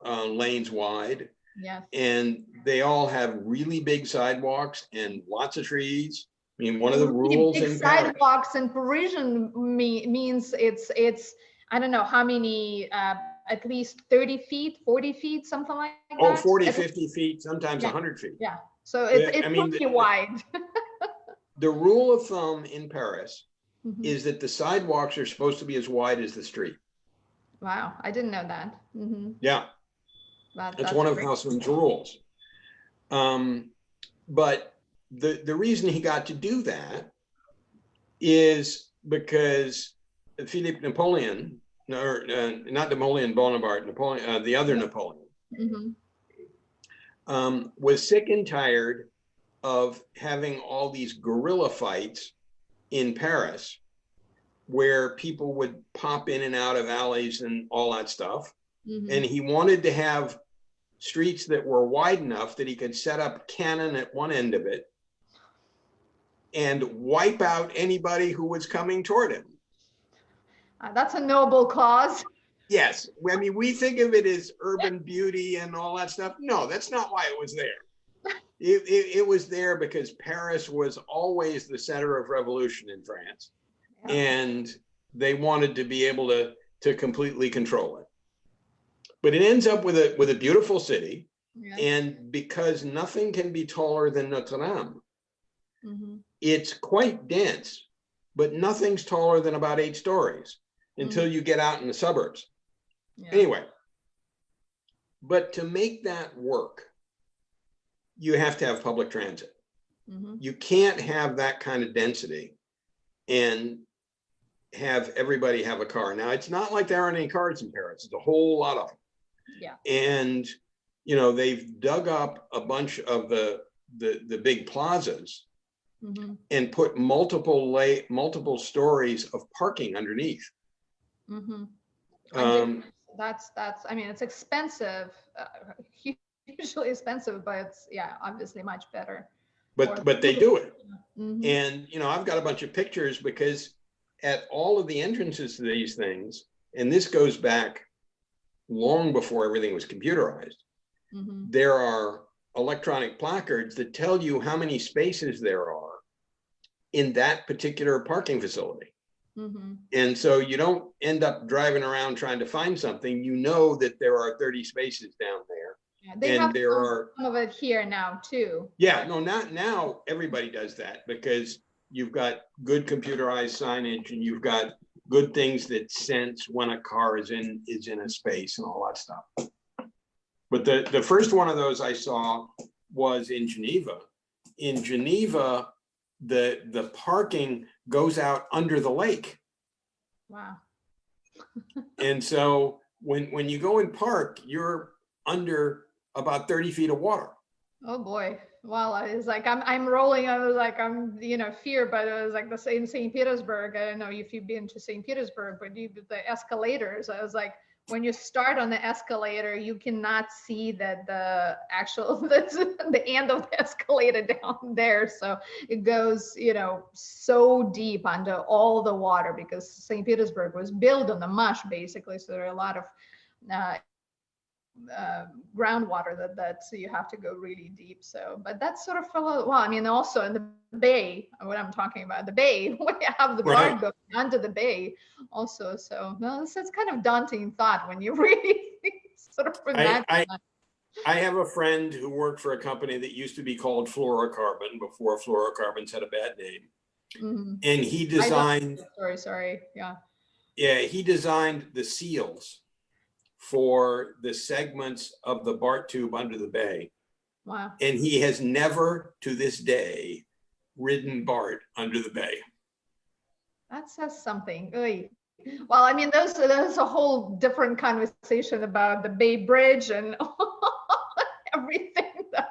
S2: lanes wide. Yeah. And they all have really big sidewalks and lots of trees. I mean, one of the rules in
S1: sidewalks in Parisian means it's I don't know how many, at least 30 feet, 40 feet, something like that.
S2: Oh, 40, 50 feet, sometimes 100 feet.
S1: Yeah. So it's pretty wide.
S2: The rule of thumb in Paris
S1: Mhm.
S2: is that the sidewalks are supposed to be as wide as the street.
S1: Wow, I didn't know that.
S2: Yeah, that's
S1: That's
S2: one
S1: a
S2: of
S1: great.
S2: Haussmann's rules. But the reason he got to do that is because Philippe Napoleon, or not Napoleon Bonaparte, Napoleon, the other Napoleon, was sick and tired of having all these guerrilla fights in Paris, where people would pop in and out of alleys and all that stuff. And he wanted to have streets that were wide enough that he could set up cannon at one end of it and wipe out anybody who was coming toward him.
S1: That's a noble cause.
S2: Yes, I mean, we think of it as urban beauty and all that stuff. No, that's not why it was there. It was there because Paris was always the center of revolution in France, and they wanted to be able to completely control it. But it ends up with a beautiful city, and because nothing can be taller than Notre Dame, it's quite dense, but nothing's taller than about 8 stories until you get out in the suburbs. Anyway, but to make that work, you have to have public transit. You can't have that kind of density and have everybody have a car. Now, it's not like there aren't any cars in Paris. It's a whole lot of them. And, you know, they've dug up a bunch of the big plazas and put multiple stories of parking underneath.
S1: That's I mean, it's expensive, hugely expensive, but it's obviously much better.
S2: But they do it. And you know, I've got a bunch of pictures because at all of the entrances to these things, and this goes back long before everything was computerized, there are electronic placards that tell you how many spaces there are in that particular parking facility. And so you don't end up driving around trying to find something. You know that there are 30 spaces down there.
S1: They have some of it here now too.
S2: Now everybody does that because you've got good computerized signage and you've got good things that sense when a car is in a space and all that stuff. But the first one of those I saw was in Geneva. In Geneva, the parking goes out under the lake.
S1: Wow.
S2: And so when you go and park, you're under about 30 feet of water.
S1: Oh boy. Well, it's like I'm rolling. I was like, fear, but it was like the same St. Petersburg. I don't know if you've been to St. Petersburg, but the escalators, I was like, when you start on the escalator, you cannot see that the end of the escalator down there. So it goes, so deep under all the water because St. Petersburg was built on the marsh, basically. So there are a lot of groundwater that so you have to go really deep. So, but that's sort of also in the bay, what I'm talking about, the bay, when you have the guard going under the bay also. So it's kind of daunting thought when you really sort of imagine that.
S2: I have a friend who worked for a company that used to be called Fluorocarbon before fluorocarbons had a bad name. And he designed he designed the seals for the segments of the BART tube under the bay.
S1: Wow.
S2: And he has never to this day ridden BART under the bay.
S1: That says something. Oy. Well, I mean, there's a whole different conversation about the Bay Bridge and everything that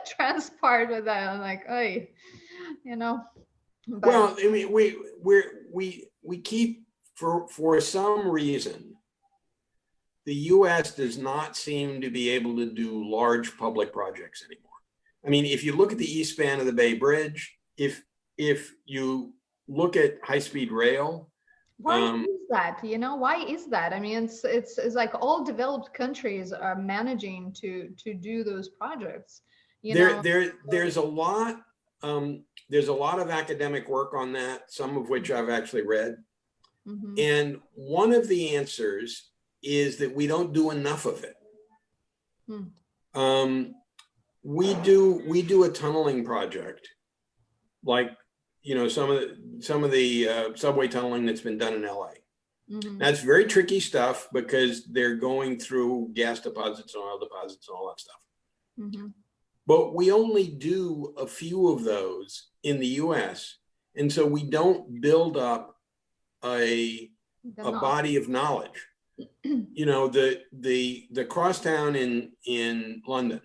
S1: transpired with that. I'm like, oy, But,
S2: well, I mean, we keep for some reason, the US does not seem to be able to do large public projects anymore. I mean, if you look at the east span of the Bay Bridge, if you look at high-speed rail.
S1: Why is that? Why is that? I mean, it's like all developed countries are managing to do those projects.
S2: There's a lot of academic work on that, some of which I've actually read. And one of the answers is that we don't do enough of it. We do a tunneling project like some of the subway tunneling that's been done in LA.
S1: Mm-hmm.
S2: That's very tricky stuff because they're going through gas deposits and oil deposits and all that stuff.
S1: Mm-hmm.
S2: But we only do a few of those in the US. And so we don't build up a body of knowledge. The crosstown in London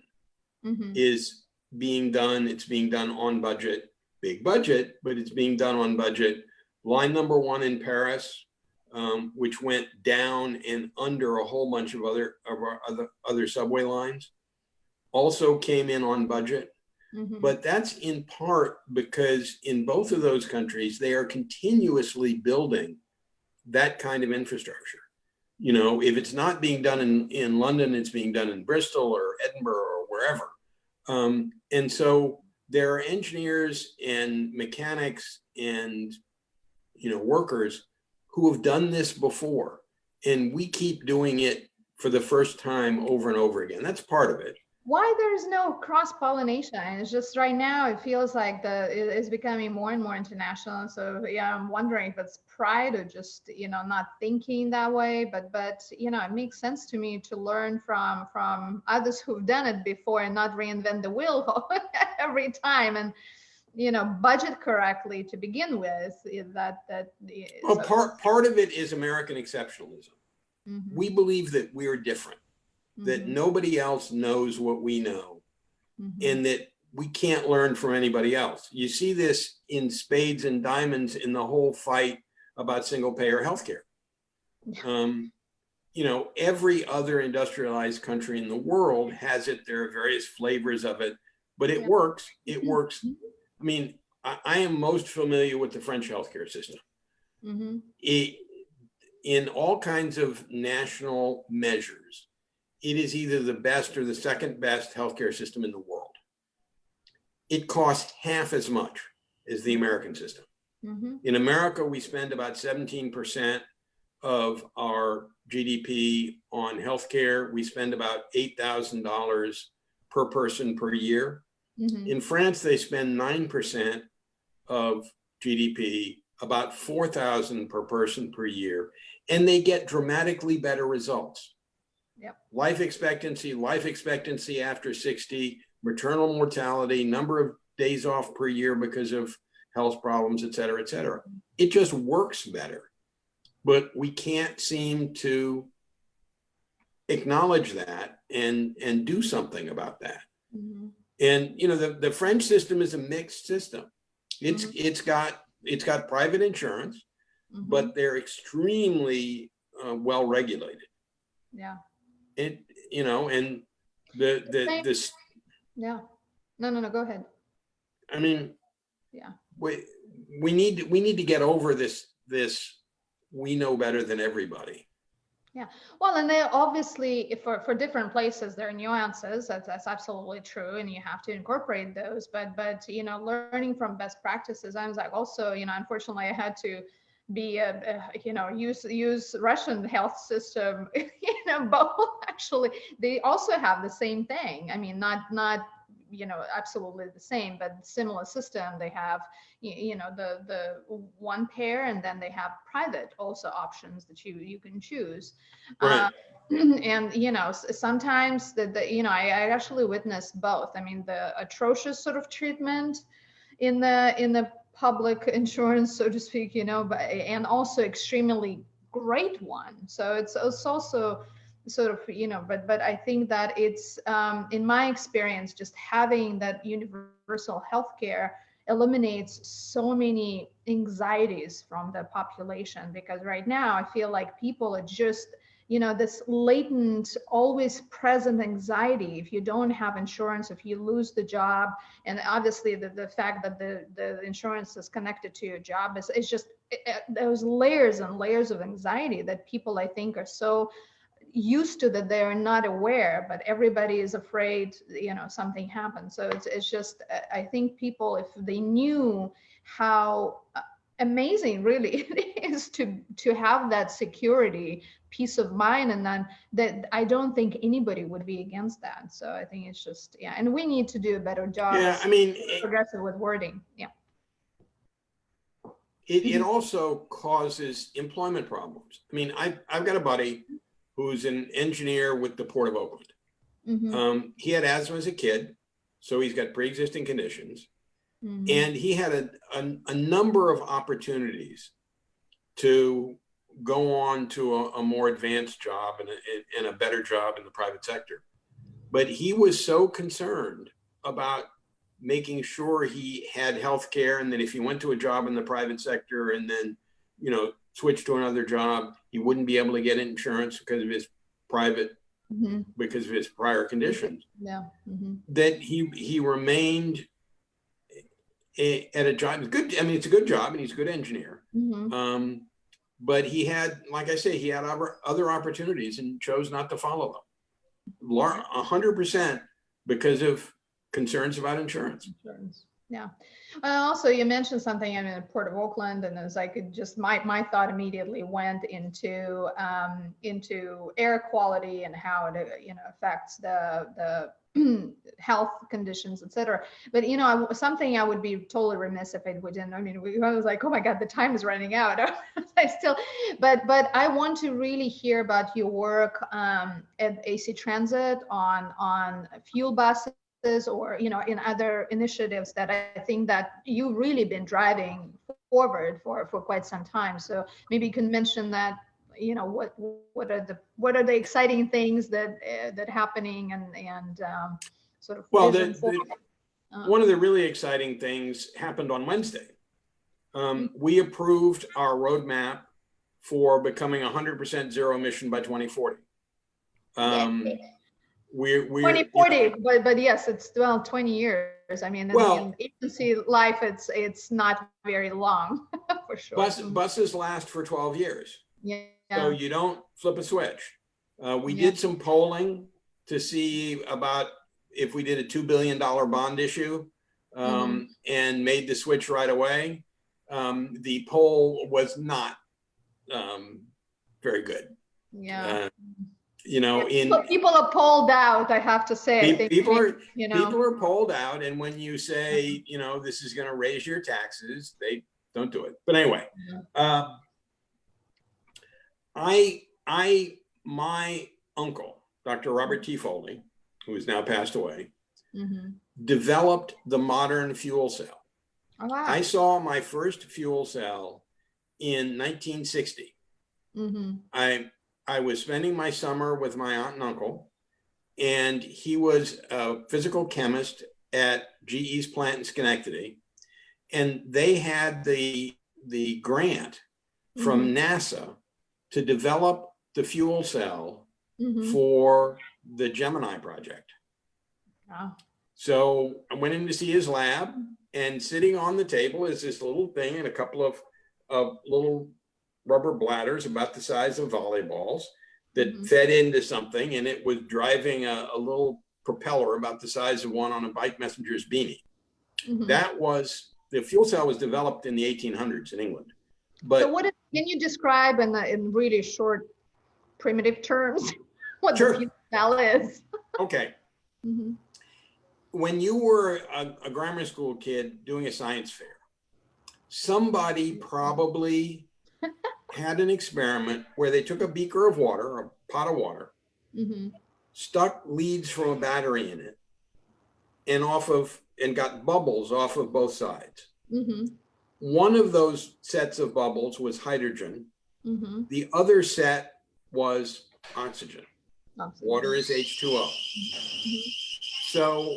S1: Mm-hmm.
S2: is being done. It's being done on budget, big budget, but it's being done on budget. Line number 1 in Paris, which went down and under a whole bunch of other subway lines, also came in on budget.
S1: Mm-hmm.
S2: But that's in part because in both of those countries, they are continuously building that kind of infrastructure. If it's not being done in London, it's being done in Bristol or Edinburgh or wherever. And so there are engineers and mechanics and, workers who have done this before, and we keep doing it for the first time over and over again. That's part of it.
S1: Why there's no cross-pollination? It's just right now it feels like it is becoming more and more international. So yeah, I'm wondering if it's pride or just not thinking that way. But it makes sense to me to learn from others who've done it before and not reinvent the wheel every time, and budget correctly to begin with.
S2: Well, part of it is American exceptionalism.
S1: Mm-hmm.
S2: We believe that we are different. That
S1: Mm-hmm.
S2: nobody else knows what we know,
S1: Mm-hmm.
S2: and that we can't learn from anybody else. You see this in spades and diamonds in the whole fight about single payer healthcare. Every other industrialized country in the world has it. There are various flavors of it, but it works. It works. I mean, I am most familiar with the French healthcare system.
S1: Mm-hmm.
S2: In all kinds of national measures, it is either the best or the second best healthcare system in the world. It costs half as much as the American system.
S1: Mm-hmm.
S2: In America, we spend about 17% of our GDP on healthcare. We spend about $8,000 per person per year.
S1: Mm-hmm.
S2: In France, they spend 9% of GDP, about $4,000 per person per year, and they get dramatically better results.
S1: Yep.
S2: Life expectancy after 60, maternal mortality, number of days off per year because of health problems, et cetera, et cetera. It just works better. But we can't seem to acknowledge that and do something about that.
S1: Mm-hmm.
S2: And the French system is a mixed system.
S1: Mm-hmm.
S2: It's got private insurance,
S1: Mm-hmm.
S2: but they're extremely well regulated.
S1: Yeah.
S2: And this.
S1: Yeah. No, go ahead.
S2: I mean,
S1: yeah,
S2: we need to get over this we know better than everybody.
S1: Yeah, well, and they obviously for different places there are nuances. That's absolutely true, and you have to incorporate those. But learning from best practices. I was like, also, unfortunately, I had to be use Russian health system. Both actually, they also have the same thing. I mean, not absolutely the same, but similar system. They have the one pair, and then they have private also options that you can choose.
S2: Right.
S1: And sometimes I actually witnessed both. I mean, the atrocious sort of treatment in the public insurance, so to speak, but and also extremely great one. So it's also sort of, but I think that it's in my experience, just having that universal healthcare eliminates so many anxieties from the population, because right now I feel like people are just this latent, always present anxiety. If you don't have insurance, if you lose the job, and obviously the fact that the insurance is connected to your job it's just those layers and layers of anxiety that people, I think, are so used to that they're not aware, but everybody is afraid something happens. So it's just, I think people, if they knew how amazing really it is to have that security, peace of mind, and then that I don't think anybody would be against that. So I think it's just, and we need to do a better job.
S2: Yeah, I mean,
S1: progressive with wording. Yeah.
S2: it also causes employment problems. I mean, I've got a buddy who's an engineer with the Port of Oakland. He had asthma as a kid, so he's got pre-existing conditions. And he had a number of opportunities to go on to a more advanced job and a better job in the private sector. But he was so concerned about making sure he had health care, and that if he went to a job in the private sector and then, you know, switched to another job, he wouldn't be able to get insurance because of his because of his prior conditions. That he remained at a job. Good. I mean, it's a good job, and he's a good engineer. But he had, like I say, he had other opportunities and chose not to follow them. 100% because of concerns about insurance.
S1: Yeah. Also, you mentioned something in the Port of Oakland, and as I could just, my thought immediately went into air quality and how it, you know, affects the health conditions, et cetera. But, you know, something I would be totally remiss if we didn't. I mean, I was like, oh my God, the time is running out. But I want to really hear about your work at AC Transit on fuel buses, or, you know, in other initiatives that I think that you've really been driving forward for quite some time. So maybe you can mention that, you know, what are the exciting things that happening and sort of.
S2: Well, one of the really exciting things happened on Wednesday. We approved our roadmap for becoming 100% zero emission by 2040. We're
S1: 2040, but yes, it's 20 years. I mean, in agency life, it's not very long for sure.
S2: Buses last for 12 years.
S1: Yeah.
S2: So you don't flip a switch. We did some polling to see about if we did a $2 billion bond issue and made the switch right away. The poll was not very good.
S1: Yeah.
S2: You know,
S1: people are polled out, I have to say.
S2: People are polled out, and when you say, you know, this is going to raise your taxes, they don't do it. But anyway, my uncle, Dr. Robert T. Foley, who has now passed away, developed the modern fuel cell.
S1: Oh, wow.
S2: I saw my first fuel cell in 1960. I was spending my summer with my aunt and uncle, and he was a physical chemist at GE's plant in Schenectady. And they had the grant from NASA to develop the fuel cell for the Gemini project.
S1: Wow.
S2: So I went in to see his lab, and sitting on the table is this little thing and a couple of little rubber bladders about the size of volleyballs that fed into something, and it was driving a little propeller about the size of one on a bike messenger's beanie. That was, the fuel cell was developed in the 1800s in England. But
S1: so can you describe in really short, primitive terms what the fuel cell is?
S2: Okay. When you were a grammar school kid doing a science fair, somebody probably had an experiment where they took a beaker of water, a pot of water, stuck leads from a battery in it, and got bubbles off of both sides. One of those sets of bubbles was hydrogen. The other set was oxygen. Water is H2O. So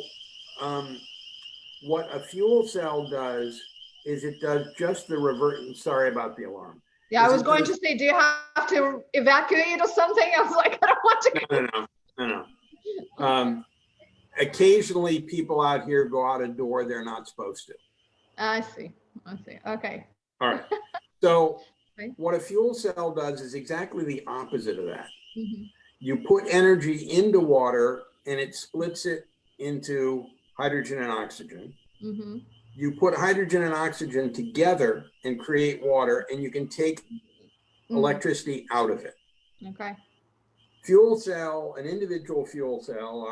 S2: what a fuel cell does is it does just the reverse. Sorry about the alarm.
S1: Yeah, I was going to say, do you have to evacuate or something? I was like, I don't want to.
S2: No. Occasionally, people out here go out a door they're not supposed to.
S1: I see. Okay.
S2: All right. So what a fuel cell does is exactly the opposite of that. You put energy into water, and it splits it into hydrogen and oxygen. You put hydrogen and oxygen together and create water, and you can take electricity out of it.
S1: Okay.
S2: Fuel cell, an individual fuel cell,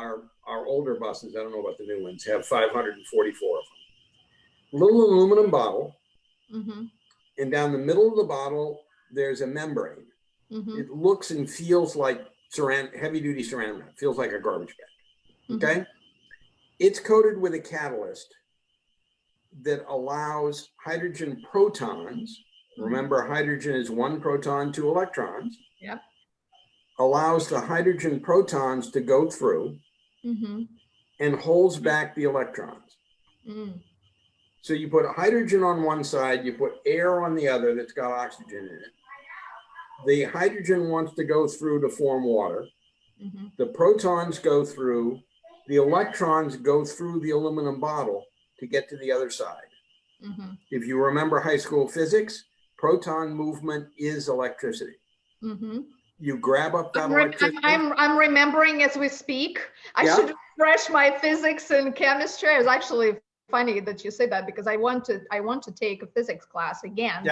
S2: our older buses, I don't know about the new ones, have 544 of them. Little aluminum bottle, and down the middle of the bottle, there's a membrane. It looks and feels like heavy-duty saran wrap. Feels like a garbage bag. Okay, it's coated with a catalyst that allows hydrogen protons. Remember, hydrogen is 1 proton, 2 electrons.
S1: Yep.
S2: Allows the hydrogen protons to go through and holds back the electrons. So you put hydrogen on one side, you put air on the other that's got oxygen in it. The hydrogen wants to go through to form water. The protons go through, the electrons go through the aluminum bottle to get to the other side. If you remember high school physics, proton movement is electricity. You grab up that electricity.
S1: I'm remembering as we speak. I should refresh my physics and chemistry. It's actually funny that you say that, because I want to take a physics class again.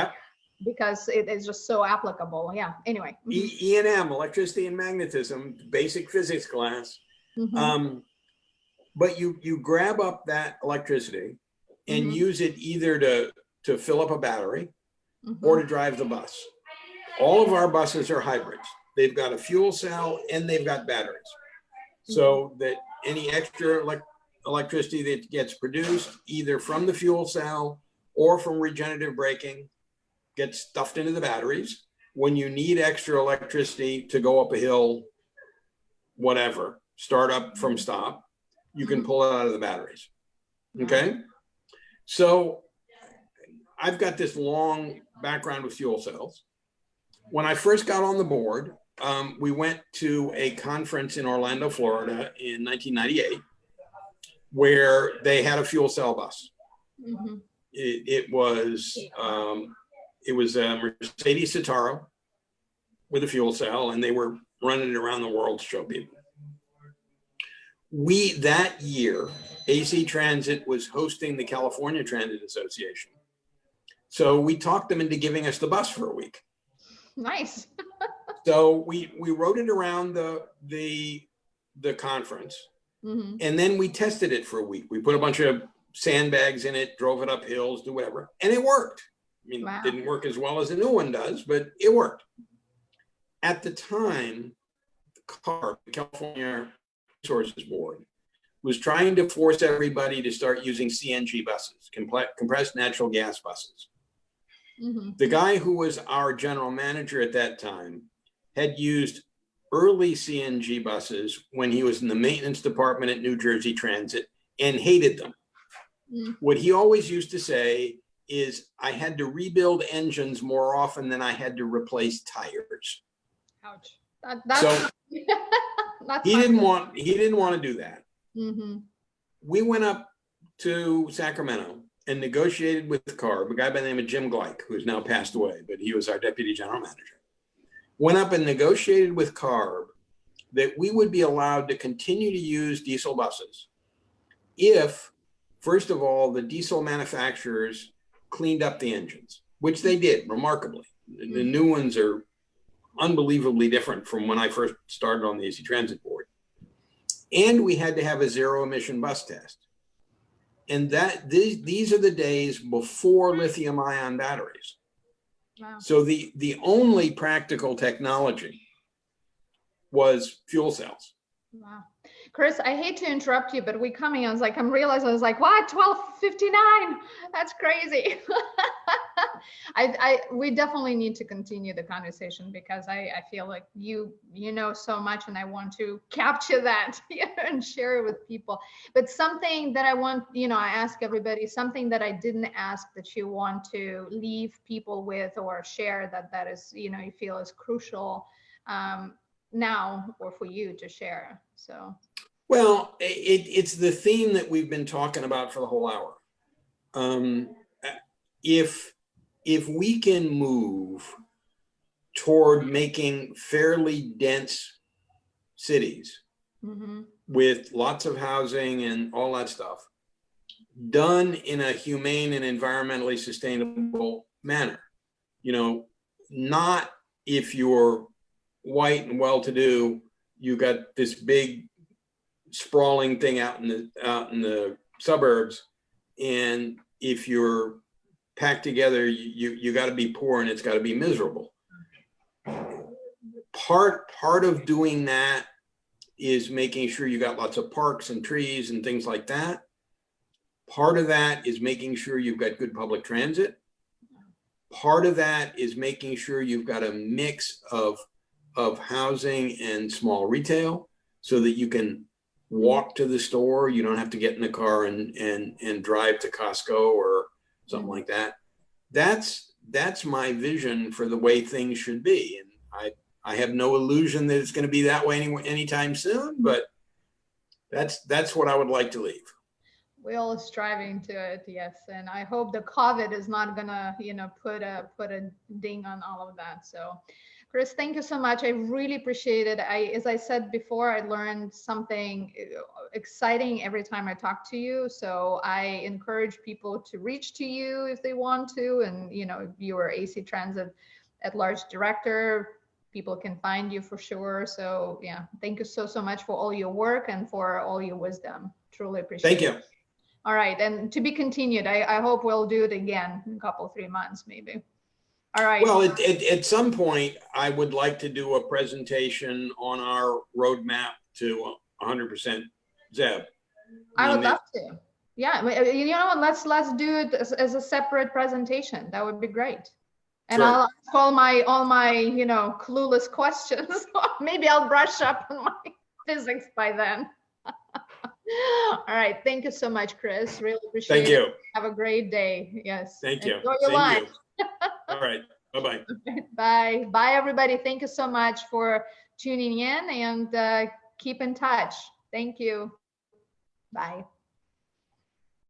S1: Because it is just so applicable. Yeah. Anyway.
S2: E&M, electricity and magnetism, basic physics class. But you grab up that electricity and use it either to fill up a battery or to drive the bus. All of our buses are hybrids. They've got a fuel cell and they've got batteries. So that any extra electricity that gets produced either from the fuel cell or from regenerative braking gets stuffed into the batteries. When you need extra electricity to go up a hill, whatever, start up from stop, you can pull it out of the batteries. Okay. So I've got this long background with fuel cells. When I first got on the board, we went to a conference in Orlando, Florida in 1998, where they had a fuel cell bus. It was a Mercedes Citaro with a fuel cell, and they were running it around the world to show people. That year, AC Transit was hosting the California Transit Association. So we talked them into giving us the bus for a week.
S1: Nice.
S2: So we rode it around the conference, and then we tested it for a week. We put a bunch of sandbags in it, drove it up hills, do whatever, and it worked. I mean, it didn't work as well as the new one does, but it worked. At the time, the California Resources Board was trying to force everybody to start using CNG buses, compressed natural gas buses. The guy who was our general manager at that time had used early CNG buses when he was in the maintenance department at New Jersey Transit and hated them. What he always used to say is, I had to rebuild engines more often than I had to replace tires.
S1: Ouch. That's
S2: he didn't want to do that. We went up to Sacramento and negotiated with CARB, a guy by the name of Jim Gleick, who's now passed away, but he was our deputy general manager. Went up and negotiated with CARB that we would be allowed to continue to use diesel buses if, first of all, the diesel manufacturers cleaned up the engines, which they did remarkably. The new ones are unbelievably different from when I first started on the AC Transit Board. And we had to have a zero emission bus test. And these are the days before lithium ion batteries. So the only practical technology was fuel cells.
S1: Wow. Chris, I hate to interrupt you, but I'm realizing, I was like, what, 12:59? That's crazy. We definitely need to continue the conversation, because I feel like you know so much, and I want to capture that and share it with people. But something that I want, I ask everybody, something that I didn't ask that you want to leave people with or share that is, you feel is crucial now, or for you to share. So.
S2: Well, it's the theme that we've been talking about for the whole hour. If we can move toward making fairly dense cities with lots of housing and all that stuff, done in a humane and environmentally sustainable manner, not if you're white and well-to-do, you got this big sprawling thing out in the suburbs, and if you're packed together, you got to be poor and it's got to be miserable. Part of doing that is making sure you got lots of parks and trees and things like that. Part of that is making sure you've got good public transit. Part of that is making sure you've got a mix of housing and small retail so that you can walk to the store. You don't have to get in the car and drive to Costco or something like that. That's my vision for the way things should be. And I have no illusion that it's going to be that way anytime soon, but that's what I would like to leave.
S1: We're all striving to it, yes. And I hope the COVID is not gonna, put a ding on all of that. So, Chris, thank you so much. I really appreciate it. As I said before, I learned something exciting every time I talk to you. So I encourage people to reach to you if they want to. And you are AC Transit at Large Director. People can find you for sure. So yeah, thank you so much for all your work and for all your wisdom. Truly appreciate it.
S2: Thank you.
S1: All right, and to be continued. I hope we'll do it again in a couple, 3 months, maybe. All right.
S2: Well, at some point, I would like to do a presentation on our roadmap to 100% ZEB.
S1: I would love to. Yeah, let's do it as a separate presentation. That would be great. And sure. I'll ask all my clueless questions. Maybe I'll brush up on my physics by then. All right. Thank you so much, Chris. Really appreciate it.
S2: Thank you.
S1: Have a great day. Yes.
S2: Thank you.
S1: Enjoy your life.
S2: All right. Bye-bye.
S1: Bye. Bye, everybody. Thank you so much for tuning in and keep in touch. Thank you. Bye.